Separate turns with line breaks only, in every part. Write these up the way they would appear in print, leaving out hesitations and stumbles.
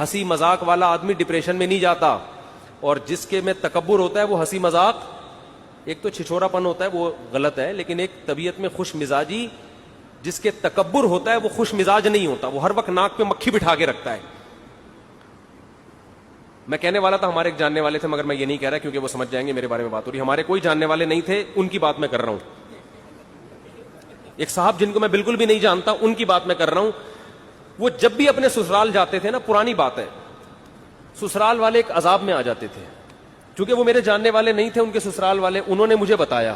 ہنسی مذاق والا آدمی ڈپریشن میں نہیں جاتا, اور جس کے میں تکبر ہوتا ہے وہ ہنسی مذاق, ایک تو چھچورا پن ہوتا ہے وہ غلط ہے, لیکن ایک طبیعت میں خوش مزاجی, جس کے تکبر ہوتا ہے وہ خوش مزاج نہیں ہوتا, وہ ہر وقت ناک پہ مکھی بٹھا کے رکھتا ہے. میں کہنے والا تھا ہمارے ایک جاننے والے تھے, مگر میں یہ نہیں کہہ رہا کیونکہ وہ سمجھ جائیں گے میرے بارے میں بات ہو رہی. ہمارے کوئی جاننے والے نہیں تھے, ان کی بات میں کر رہا ہوں. ایک صاحب جن کو میں بالکل بھی نہیں جانتا, ان کی بات میں کر رہا ہوں. وہ جب بھی اپنے سسرال جاتے تھے نا, پرانی بات ہے, سسرال والے ایک عذاب میں آ جاتے تھے. چونکہ وہ میرے جاننے والے نہیں تھے, ان کے سسرال والے, انہوں نے مجھے بتایا,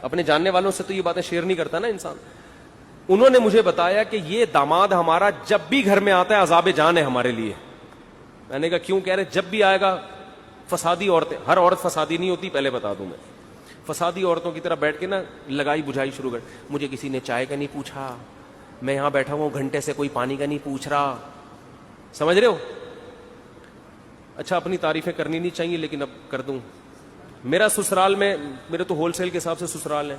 اپنے جاننے والوں سے تو یہ باتیں شیئر نہیں کرتا نا انسان, انہوں نے مجھے بتایا کہ یہ داماد ہمارا جب بھی گھر میں آتا ہے عذاب جان ہے ہمارے لیے. میں نے کہا کیوں؟ کہہ رہے جب بھی آئے گا فسادی عورتیں, ہر عورت فسادی نہیں ہوتی پہلے بتا دوں میں, فسادی عورتوں کی طرح بیٹھ کے نا لگائی بجھائی شروع کر, مجھے کسی نے چائے کا نہیں پوچھا, میں یہاں بیٹھا ہوں گھنٹے سے کوئی پانی کا نہیں پوچھ رہا. سمجھ رہے ہو؟ اچھا اپنی تعریفیں کرنی نہیں چاہیے لیکن اب کر دوں. میرا سسرال میں, میرے تو ہول سیل کے حساب سے سسرال ہے,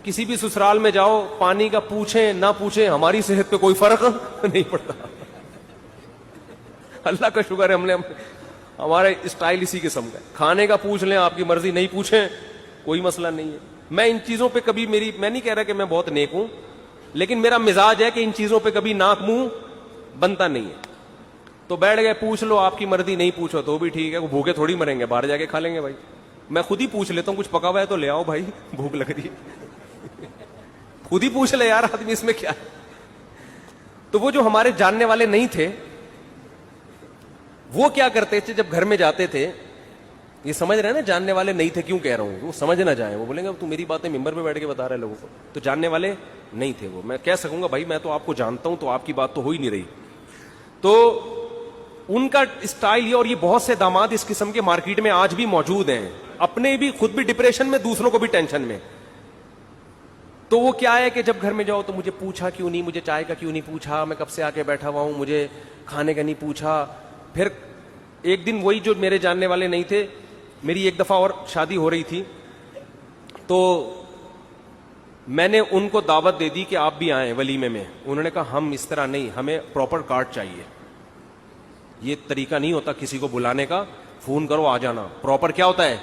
کسی بھی سسرال میں جاؤ پانی کا پوچھیں نہ پوچھیں ہماری صحت پہ کوئی فرق نہیں پڑتا. اللہ کا شکر ہے, ہم نے ہمارے اسٹائل اسی قسم کا ہے. کھانے کا پوچھ لیں آپ کی مرضی, نہیں پوچھیں کوئی مسئلہ نہیں ہے. میں ان چیزوں پہ کبھی میں نہیں کہہ رہا کہ میں بہت نیک ہوں, لیکن میرا مزاج ہے کہ ان چیزوں پہ کبھی ناک منہ بنتا نہیں ہے. تو بیٹھ گئے, پوچھ لو آپ کی مرضی, نہیں پوچھو تو بھی ٹھیک ہے, وہ بھوکے تھوڑی مریں گے, باہر جا کے کھا لیں گے بھائی. میں خود ہی پوچھ لیتا ہوں, کچھ پکا ہوا ہے تو لے آؤ بھائی, بھوک لگ رہی ہے. خود ہی پوچھ لے یار آدمی, اس میں کیا ہے. تو وہ جو ہمارے جاننے والے نہیں تھے, وہ کیا کرتے تھے جب گھر میں جاتے تھے, یہ سمجھ رہے ہیں نا جاننے والے نہیں تھے کیوں کہہ رہا ہوں, وہ سمجھ نہ جائیں, وہ بولیں گے تو میری باتیں ممبر پہ بیٹھ کے بتا رہے لوگوں کو. تو جاننے والے نہیں تھے وہ, میں کہہ سکوں گا بھائی میں تو آپ کو جانتا ہوں, تو آپ کی بات تو ہو ہی نہیں رہی. تو ان کا اسٹائل یہ, اور یہ بہت سے داماد اس قسم کے مارکیٹ میں آج بھی موجود ہیں, اپنے بھی خود بھی ڈپریشن میں, دوسروں کو بھی ٹینشن میں. تو وہ کیا ہے کہ جب گھر میں جاؤ تو مجھے پوچھا کیوں نہیں, مجھے چائے کا کیوں نہیں پوچھا, میں کب سے آ کے بیٹھا ہوا ہوں, مجھے کھانے کا نہیں پوچھا. پھر ایک دن وہی جو میرے جاننے والے نہیں تھے, میری ایک دفعہ اور شادی ہو رہی تھی, تو میں نے ان کو دعوت دے دی کہ آپ بھی آئیں ولیمے میں. انہوں نے کہا ہم اس طرح نہیں, ہمیں پراپر کارڈ چاہیے, یہ طریقہ نہیں ہوتا کسی کو بلانے کا, فون کرو آ جانا. پراپر کیا ہوتا ہے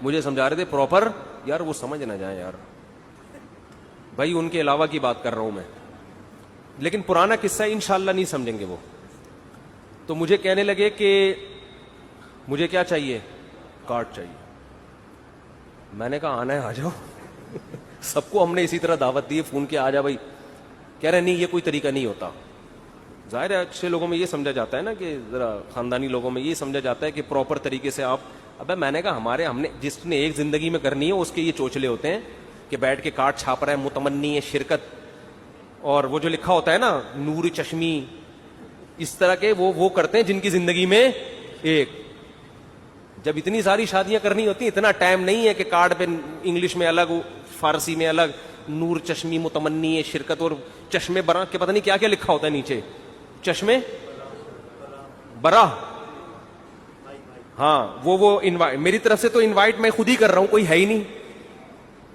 مجھے سمجھا رہے تھے, پراپر یار وہ سمجھ نہ جائیں یار بھائی, ان کے علاوہ کی بات کر رہا ہوں میں, لیکن پرانا قصہ ہے, انشاءاللہ نہیں سمجھیں گے وہ. تو مجھے کہنے لگے کہ مجھے کیا چاہیے, کارڈ چاہیے. میں نے کہا آنا ہے آ جاؤ. سب کو ہم نے اسی طرح دعوت دی, فون کیا آ جا بھائی. کہہ رہے نہیں یہ کوئی طریقہ نہیں ہوتا. ظاہر ہے اچھے لوگوں میں یہ سمجھا جاتا ہے نا, کہ ذرا خاندانی لوگوں میں یہ سمجھا جاتا ہے کہ پراپر طریقے سے آپ. ابے میں نے کہا ہم نے جس نے ایک زندگی میں کرنی ہے اس کے یہ چوچلے ہوتے ہیں کہ بیٹھ کے کارڈ چھاپ رہا ہے, متمنی ہے شرکت, اور وہ جو لکھا ہوتا ہے نا نور چشمی, اس طرح کے وہ کرتے ہیں جن کی زندگی میں ایک. جب اتنی ساری شادیاں کرنی ہوتی ہیں, اتنا ٹائم نہیں ہے کہ کارڈ پہ انگلش میں الگ, فارسی میں الگ, نور چشمی متمنی ہے شرکت, اور چشمے برا کے پتہ نہیں کیا کیا لکھا ہوتا ہے نیچے, چشمے برا. ہاں وہ انوائٹ, میری طرف سے تو انوائٹ میں خود ہی کر رہا ہوں, کوئی ہے ہی نہیں.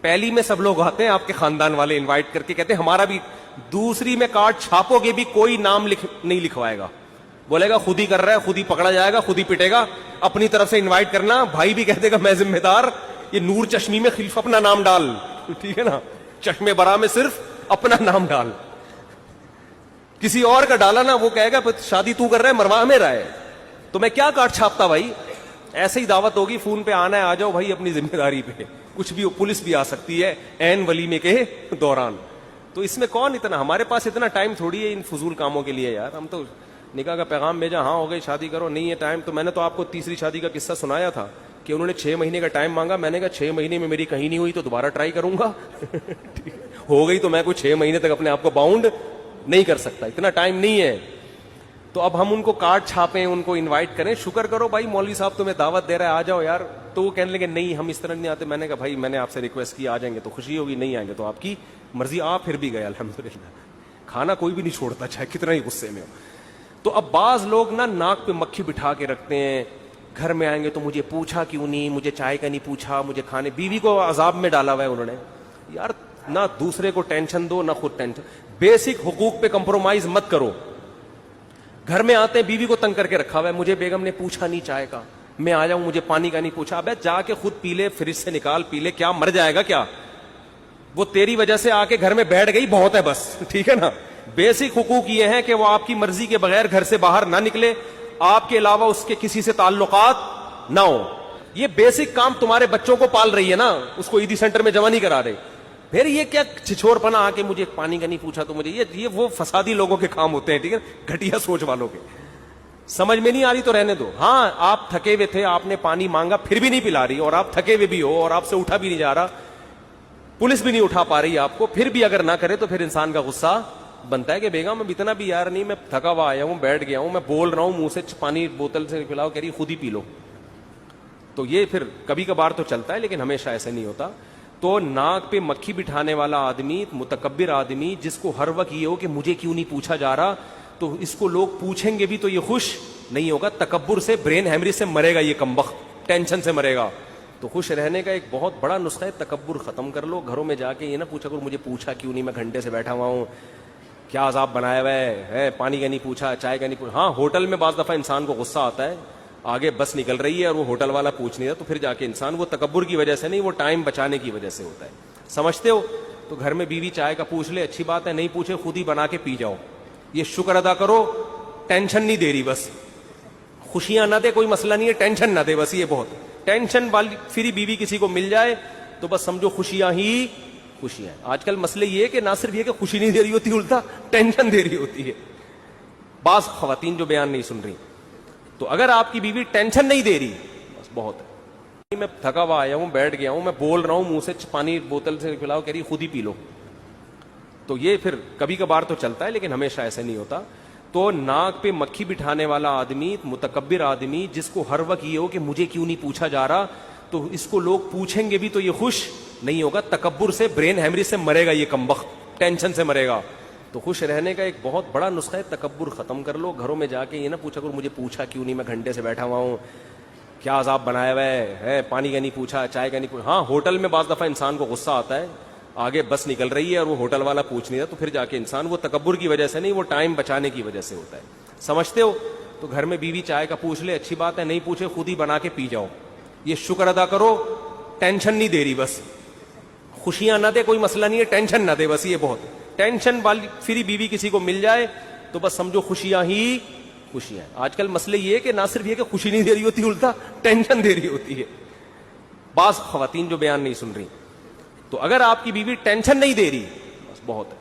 پہلی میں سب لوگ آتے ہیں آپ کے خاندان والے انوائٹ کر کے, کہتے ہیں ہمارا بھی. دوسری میں کارڈ چھاپو گے بھی کوئی نام نہیں لکھوائے گا, بولے گا خود ہی کر رہا ہے, خود ہی پکڑا جائے گا, خود ہی پٹے گا. اپنی طرف سے انوائٹ کرنا, بھائی بھی کہتے گا میں ذمہ دار, یہ نور چشمی میں خلف اپنا نام ڈال, ٹھیک ہے نا, چشمے برا میں صرف اپنا نام ڈال. کسی اور کا ڈالا نا وہ کہے گا شادی تو کر رہا ہے مروا میرا ہے, تو میں کیا کارڈ چھاپتا بھائی. ایسے ہی دعوت ہوگی, فون پہ آنا ہے آ جاؤ بھائی, اپنی ذمہ داری پہ, کچھ بھی پولیس بھی آ سکتی ہے عین ولیمے کے دوران. تو اس میں کون اتنا, ہمارے پاس اتنا ٹائم تھوڑی ہے ان فضول کاموں کے لیے یار. ہم تو نکاح کا پیغام بھیجا, ہاں ہو گئی شادی کرو, نہیں ہے ٹائم. تو میں نے تو آپ کو تیسری شادی کا قصہ سنایا تھا کہ انہوں نے 6 مہینے کا ٹائم مانگا. میں نے کہا 6 مہینے میں میری کہیں نہیں ہوئی تو دوبارہ ٹرائی کروں گا. ہو گئی تو میں کوئی 6 مہینے تک اپنے آپ کو باؤنڈ نہیں کر سکتا, اتنا ٹائم نہیں ہے. تو اب ہم ان کو کارڈ چھاپیں, ان کو انوائٹ کریں, شکر کرو بھائی مولوی صاحب تمہیں دعوت دے رہا ہے آ جاؤ یار. تو وہ کہنے لگے نہیں ہم اس طرح نہیں آتے. میں نے کہا بھائی میں نے آپ سے ریکویسٹ کی, آ جائیں گے تو خوشی ہوگی, نہیں آئیں گے تو آپ کی مرضی. آپ پھر بھی گئے الحمدللہ. کھانا کوئی بھی نہیں چھوڑتا چاہے کتنا ہی غصے میں ہو. تو اب بعض لوگ نا ناک پہ مکھی بٹھا کے رکھتے ہیں, گھر میں آئیں گے تو مجھے پوچھا کیوں نہیں, مجھے چائے کا نہیں پوچھا, مجھے کھانے. بیوی کو عذاب میں ڈالا ہوا ہے انہوں نے. یار نہ دوسرے کو ٹینشن دو نہ خود ٹینشن. بیسک حقوق پہ کمپرومائز مت کرو. گھر میں آتے ہیں بیوی کو تنگ کر کے رکھا ہوا ہے, مجھے بیگم نے پوچھا نہیں چائے کا, میں آ جاؤں مجھے پانی کا نہیں پوچھا. ابے جا کے خود پی لے, فریج سے نکال پی لے, کیا مر جائے گا کیا؟ وہ تیری وجہ سے آ کے گھر میں بیٹھ گئی, بہت ہے بس, ٹھیک ہے نا. بیسک حقوق یہ ہیں کہ وہ آپ کی مرضی کے بغیر گھر سے باہر نہ نکلے, آپ کے علاوہ اس کے کسی سے تعلقات نہ ہو. یہ بیسک کام تمہارے بچوں کو پال رہی ہے نا, اس کو عیدی سینٹر میں جمع نہیں کرا رہے. پھر یہ کیا چھچور پنا آ کے مجھے پانی کا نہیں پوچھا تو مجھے, یہ وہ فسادی لوگوں کے کام ہوتے ہیں, ٹھیک ہے, گھٹیا سوچ والوں کے. سمجھ میں نہیں آ رہی تو رہنے دو. ہاں آپ تھکے ہوئے تھے, آپ نے پانی مانگا پھر بھی نہیں پلا رہی, اور آپ تھکے ہوئے بھی ہو اور آپ سے اٹھا بھی نہیں جا رہا, پولیس بھی نہیں اٹھا پا رہی آپ کو, پھر بھی اگر نہ کرے تو پھر انسان کا غصہ بنتا ہے کہ بیگم اب اتنا بھی یار نہیں, میں تھکا ہوا آیا ہوں, بیٹھ گیا ہوں, میں بول رہا ہوں منہ سے پانی بوتل سے پلاؤ, کہہ رہی خود ہی پی لو. تو یہ پھر کبھی کبھار تو چلتا ہے لیکن ہمیشہ ایسے نہیں ہوتا. تو ناک پہ مکھی بٹھانے والا آدمی, متکبر آدمی, جس کو ہر وقت یہ ہو کہ مجھے کیوں نہیں پوچھا جا رہا, تو اس کو لوگ پوچھیں گے بھی تو یہ خوش نہیں ہوگا. تکبر سے, برین ہیمریج سے مرے گا یہ کمبخت, ٹینشن سے مرے گا. تو خوش رہنے کا ایک بہت بڑا نسخہ ہے, تکبر ختم کر لو. گھروں میں جا کے یہ نہ پوچھا کرو مجھے پوچھا کیوں نہیں, میں گھنٹے سے بیٹھا ہوا ہوں, کیا عذاب بنایا ہوا ہے, پانی کا نہیں پوچھا, چائے کا نہیں پوچھا. ہاں ہوٹل میں بعض دفعہ انسان کو غصہ آتا ہے, آگے بس نکل رہی ہے اور وہ ہوٹل والا پوچھ نہیں رہا, تو پھر جا کے انسان, وہ تکبر کی وجہ سے نہیں, وہ ٹائم بچانے کی وجہ سے ہوتا ہے. سمجھتے ہو؟ تو گھر میں بیوی چائے کا پوچھ لے, اچھی بات ہے, نہیں پوچھے خود ہی بنا کے پی جاؤ, یہ شکر ادا کرو, ٹینشن نہیں دے رہی, بس خوشیاں نہ دے کوئی مسئلہ نہیں ہے, ٹینشن نہ دے بس, یہ بہت. ٹینشن والی فری بیوی کسی کو مل جائے تو بس سمجھو خوشیاں ہی خوشیاں. آج کل مسئلے یہ کہ نہ صرف یہ کہ خوشی نہیں دے رہی ہوتی, الٹا ٹینشن دے رہی ہوتی ہے. بعض خواتین جو بیان نہیں سن رہی, تو اگر آپ کی بیوی ٹینشن نہیں دے رہی بس بہت ہے. میں تھکا ہوا آیا ہوں, بیٹھ گیا ہوں, میں بول رہا ہوں منہ سے پانی بوتل سے پلاؤ, کہہ رہی خود ہی پی لو. تو یہ پھر کبھی کبھار تو چلتا ہے لیکن ہمیشہ ایسے نہیں ہوتا. تو ناک پہ مکھی بٹھانے والا آدمی, متکبر آدمی, جس کو ہر وقت یہ ہو کہ مجھے کیوں نہیں پوچھا جا رہا, تو اس کو لوگ پوچھیں گے بھی تو یہ خوش نہیں ہوگا. تکبر سے, برین ہیمریج سے مرے گا یہ کمبخت, ٹینشن سے مرے گا. تو خوش رہنے کا ایک بہت بڑا نسخہ ہے, تکبر ختم کر لو. گھروں میں جا کے یہ نہ پوچھا کرو مجھے پوچھا کیوں نہیں, میں گھنٹے سے بیٹھا ہوا ہوں, کیا عذاب بنایا ہوا ہے, پانی کا نہیں پوچھا, چائے کا نہیں پوچھا. ہاں ہوٹل میں بعض دفعہ انسان کو غصہ آتا ہے, آگے بس نکل رہی ہے اور وہ ہوٹل والا پوچھ نہیں رہا, تو پھر جا کے انسان, وہ تکبر کی وجہ سے نہیں, وہ ٹائم بچانے کی وجہ سے ہوتا ہے. سمجھتے ہو؟ تو گھر میں بیوی چائے کا پوچھ لے, اچھی بات ہے, نہیں پوچھے خود ہی بنا کے پی جاؤ, یہ شکر ادا کرو, ٹینشن نہیں دے رہی, بس خوشیاں نہ دے کوئی مسئلہ نہیں ہے, ٹینشن نہ دے بس, یہ بہت. ٹینشن والی فری بیوی کسی کو مل جائے تو بس سمجھو خوشیاں ہی خوشیاں. آج کل مسئلے یہ کہ نہ صرف یہ کہ خوشی نہیں دے رہی ہوتی, الٹا ٹینشن دے رہی ہوتی ہے. بعض خواتین جو بیان نہیں سن رہی, تو اگر آپ کی بیوی ٹینشن نہیں دے رہی بس بہت ہے.